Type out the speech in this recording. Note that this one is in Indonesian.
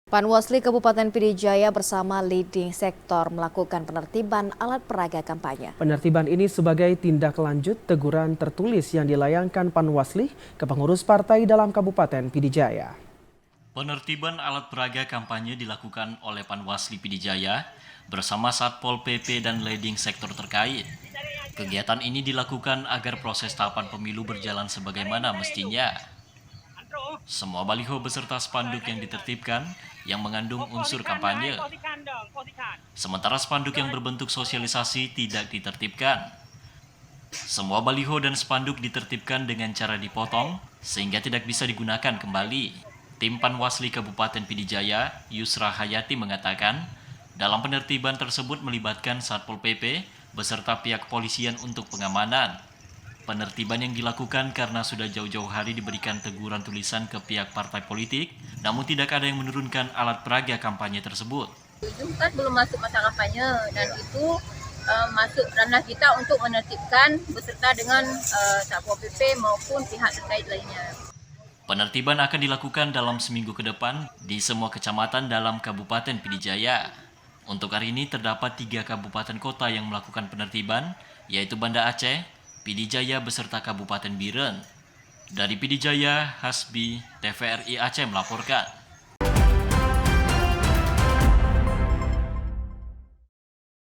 Panwasli Kabupaten Pidijaya bersama leading sektor melakukan penertiban alat peraga kampanye. Penertiban ini sebagai tindak lanjut teguran tertulis yang dilayangkan Panwasli ke pengurus partai dalam Kabupaten Pidijaya. Penertiban alat peraga kampanye dilakukan oleh Panwasli Pidijaya bersama Satpol PP dan leading sektor terkait. Kegiatan ini dilakukan agar proses tahapan pemilu berjalan sebagaimana mestinya. Semua baliho beserta spanduk yang ditertibkan yang mengandung unsur kampanye. Sementara spanduk yang berbentuk sosialisasi tidak ditertibkan. Semua baliho dan spanduk ditertibkan dengan cara dipotong sehingga tidak bisa digunakan kembali. Tim Panwasli Kabupaten Pidijaya, Yusra Hayati mengatakan, dalam penertiban tersebut melibatkan Satpol PP beserta pihak kepolisian untuk pengamanan. Penertiban yang dilakukan karena sudah jauh-jauh hari diberikan teguran tulisan ke pihak partai politik, namun tidak ada yang menurunkan alat peraga kampanye tersebut. Itu kan belum masuk masa kampanye dan itu masuk ranah kita untuk menertibkan beserta dengan Satpol PP maupun pihak terkait lainnya. Penertiban akan dilakukan dalam seminggu ke depan di semua kecamatan dalam Kabupaten Pidijaya. Untuk hari ini terdapat 3 kabupaten kota yang melakukan penertiban, yaitu Banda Aceh, Pidijaya beserta Kabupaten Biren. Dari Pidijaya, Hasbi, TVRI Aceh melaporkan.